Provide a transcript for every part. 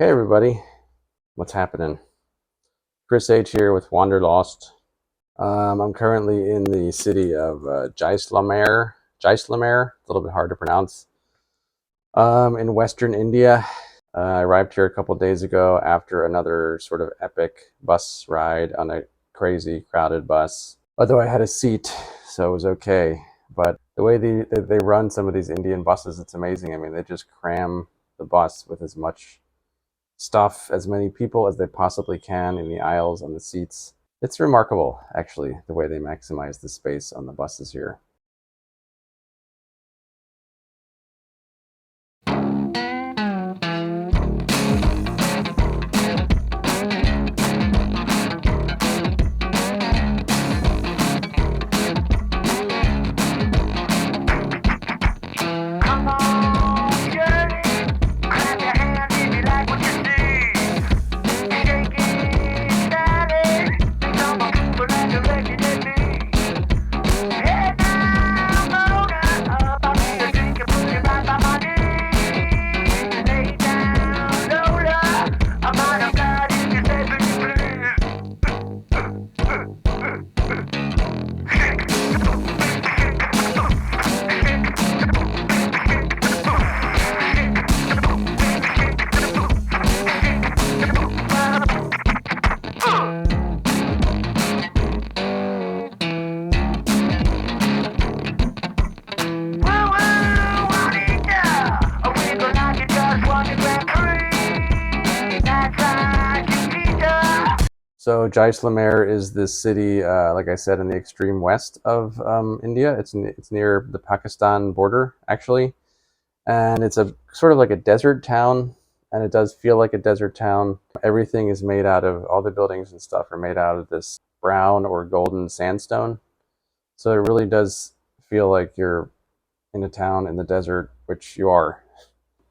Hey everybody, what's happening? Chris H here with Wanderlost. I'm currently in the city of Jaislamer, a little bit hard to pronounce, in western India. I arrived here a couple days ago after another sort of epic bus ride on a crazy crowded bus. Although I had a seat, so it was okay. But the way they run some of these Indian buses, it's amazing. I mean, they just cram the bus with as much stuff, as many people as they possibly can in the aisles on the seats. It's remarkable, actually, the way they maximize the space on the buses here. So Jaislamer is this city, like I said, in the extreme west of India. It's near the Pakistan border, actually, and it's a sort of like a desert town, and it does feel like a desert town. Everything is made out of all the buildings and stuff are made out of this brown or golden sandstone. So it really does feel like you're in a town in the desert, which you are.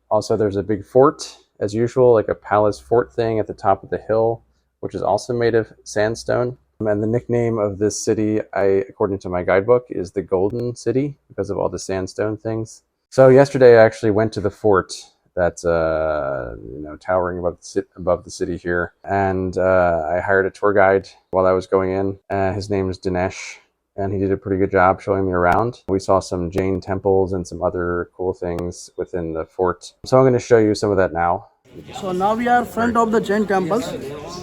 Also, there's a big fort, as usual, like a palace fort thing at the top of the hill, which is also made of sandstone. And the nickname of this city, according to my guidebook, is the Golden City because of all the sandstone things. So yesterday I actually went to the fort that's towering above the city here, and I hired a tour guide while I was going in. His name is Dinesh, and he did a pretty good job showing me around. We saw some Jain temples and some other cool things within the fort. So I'm going to show you some of that now. So now we are front of the Jain temples.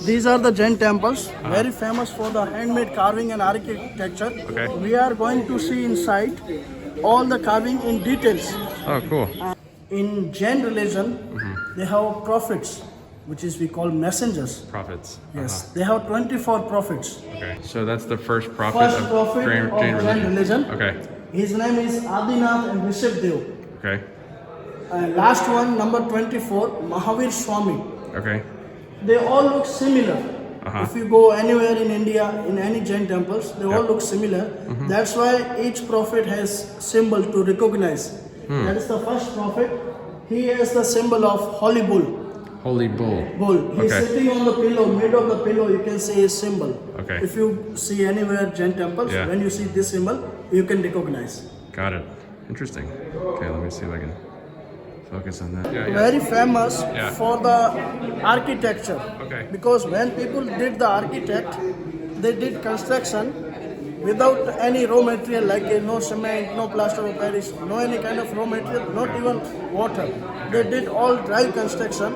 These are the Jain temples, very famous for the handmade carving and architecture. Okay. We are going to see inside all the carving in details. Oh, cool. In Jain religion, they have prophets, which is we call messengers. Prophets. Yes, they have 24 prophets. Okay, so that's the first prophet First prophet of Jain religion. Okay. His name is Adinath and Rishabdev. Okay. Last one, number 24, Mahavir Swami. Okay. They all look similar. If you go anywhere in India, in any Jain temples, they all look similar. That's why each prophet has symbol to recognize. That is the first prophet. He has the symbol of holy bull. Holy bull. Bull. He's sitting on the pillow, mid of the pillow, you can see his symbol. Okay. If you see anywhere Jain temples, when you see this symbol, you can recognize. Got it. Interesting. Okay, let me see if I can focus on that. Very famous for the architecture. Okay. Because when people did the architect, they did construction without any raw material like no cement, no plaster of Paris, no any kind of raw material, not even water. They did all dry construction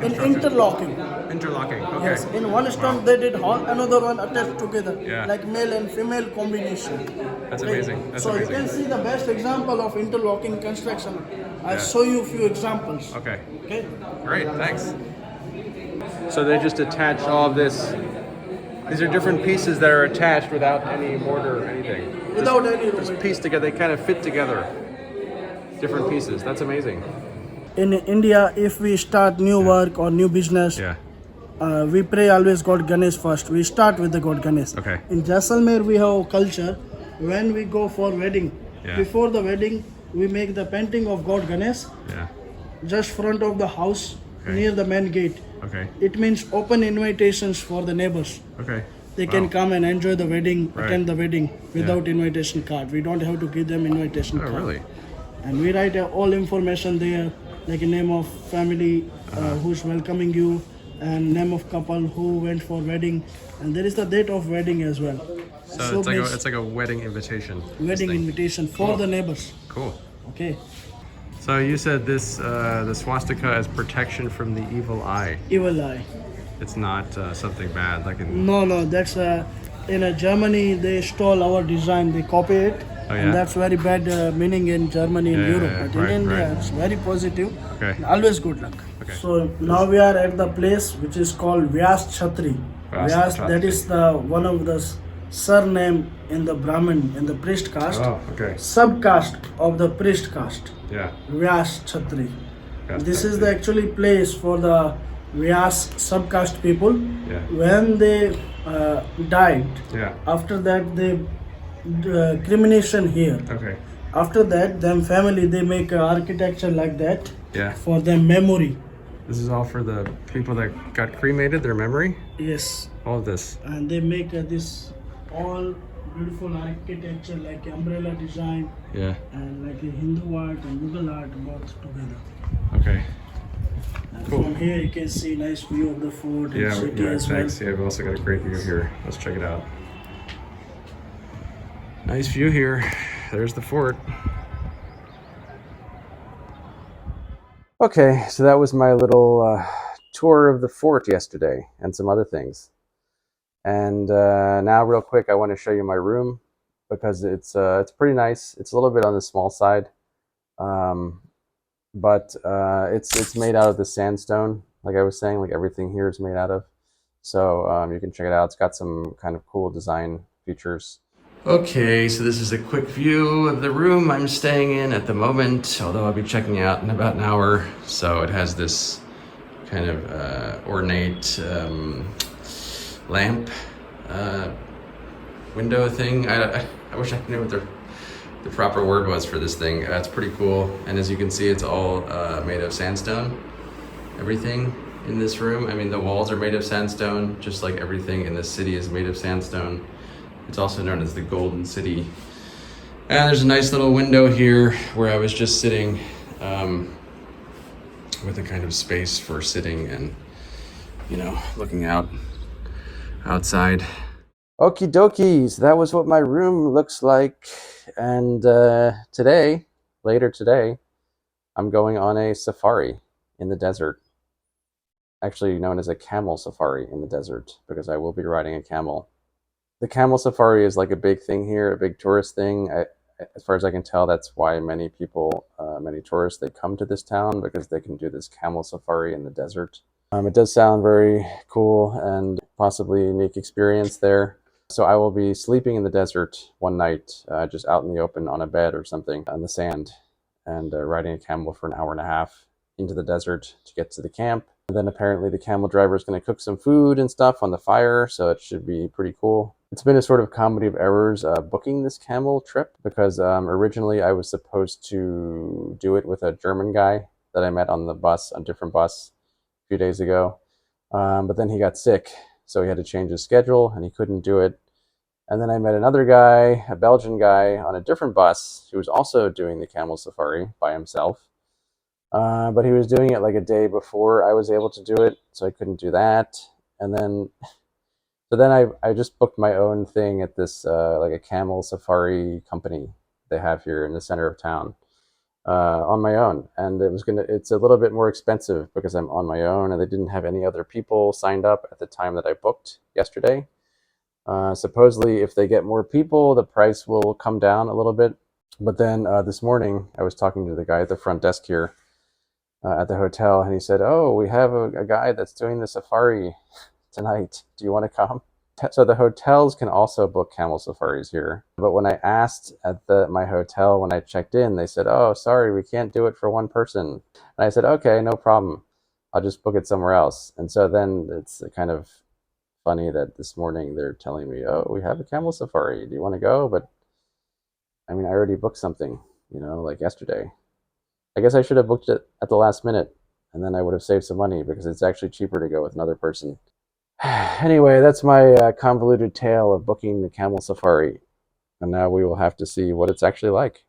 in interlocking. Interlocking. Okay. Yes, in one stone they did hall, another one attached together, like male and female combination. That's amazing. That's so amazing. you can see the best example of interlocking construction. I'll show you a few examples. Okay. Okay. Great. Thanks. So they just attach all of this. These are different pieces that are attached without any mortar or anything. Without any Just pieced together. They kind of fit together. Different pieces. That's amazing. In India, if we start new work or new business, we pray always God Ganesh first. We start with the God Ganesh. Okay. In Jaisalmer, we have a culture. When we go for wedding, before the wedding, we make the painting of God Ganesh just front of the house near the main gate. Okay. It means open invitations for the neighbors. Okay. They can come and enjoy the wedding, attend the wedding without invitation card. We don't have to give them invitation card. Oh, really? And we write all information there, like a name of family who's welcoming you, and name of couple who went for wedding, and there is the date of wedding as well. So Makes it's like a wedding invitation. This wedding thing. invitation for Cool. the neighbors. Cool. Okay, So you said this the swastika is protection from the evil eye. evil eye. It's not something bad like in. No, no, that's in Germany they stole our design, they copy it, Oh, yeah? and that's very bad meaning in Germany and Yeah, Europe. yeah, But right, in India, right. it's very positive. Okay. Always good luck. Okay. So now we are at the place which is called Vyas Chhatri. Vyas Vyas, that is the one of the surname in the Brahmin, in the priest caste, Oh, okay. subcaste of the priest caste. Yeah. Vyas Chhatri. Vyas This is Chhatri. the actually place for the Vyas subcaste people. Yeah. When they died, Yeah. after that they cremation here. Okay. After that, them family they make architecture like that Yeah. for their memory. This is all for the people that got cremated, their memory? Yes, All of this. and they make this all beautiful architecture like umbrella design Yeah. and like a Hindu art and Mughal art both together. Okay. And Cool. from here you can see nice view of the fort and Yeah, city yeah, as thanks. well. Yeah, we've also got a great view here. Let's check it out. Nice view here. There's the fort. Okay, so that was my little tour of the fort yesterday and some other things. And now, real quick, I want to show you my room because it's pretty nice. It's a little bit on the small side, but it's made out of the sandstone, like I was saying. Like everything here is made out of. So you can check it out. It's got some kind of cool design features. Okay, so this is a quick view of the room I'm staying in at the moment, although I'll be checking out in about an hour. So it has this kind of ornate lamp window thing. I wish I knew what the proper word was for this thing. It's pretty cool, and as you can see, it's all made of sandstone. Everything in this room, I mean, the walls are made of sandstone, just like everything in this city is made of sandstone. It's also known as the Golden City. And there's a nice little window here where I was just sitting with a kind of space for sitting and, you know, looking outside. Okie dokies, that was what my room looks like. And later today, I'm going on a safari in the desert. Actually known as a camel safari in the desert, because I will be riding a camel. The camel safari is like a big thing here, a big tourist thing. As far as I can tell, that's why many people, many tourists, they come to this town because they can do this camel safari in the desert. It does sound very cool and possibly a unique experience there. So I will be sleeping in the desert one night, just out in the open on a bed or something on the sand, and riding a camel for an hour and a half into the desert to get to the camp. And then apparently the camel driver is going to cook some food and stuff on the fire, so it should be pretty cool. It's been a sort of comedy of errors booking this camel trip, because originally I was supposed to do it with a German guy that I met on the bus, a different bus, a few days ago. But then he got sick, so he had to change his schedule and he couldn't do it. And then I met another guy, a Belgian guy, on a different bus who was also doing the camel safari by himself. But he was doing it like a day before I was able to do it, so I couldn't do that. And then, so then I just booked my own thing at this like a camel safari company they have here in the center of town on my own. And it's a little bit more expensive because I'm on my own, and they didn't have any other people signed up at the time that I booked yesterday. Supposedly, if they get more people, the price will come down a little bit. But then this morning, I was talking to the guy at the front desk here at the hotel, and he said, "Oh, we have a guy that's doing the safari tonight. Do you want to come?" So the hotels can also book camel safaris here. But when I asked at my hotel when I checked in, they said, "Oh, sorry, we can't do it for one person." And I said, "Okay, no problem. I'll just book it somewhere else." And so then it's kind of funny that this morning they're telling me, "Oh, we have a camel safari. Do you want to go?" But I mean, I already booked something, like yesterday. I guess I should have booked it at the last minute, and then I would have saved some money because it's actually cheaper to go with another person. Anyway, that's my convoluted tale of booking the camel safari, and now we will have to see what it's actually like.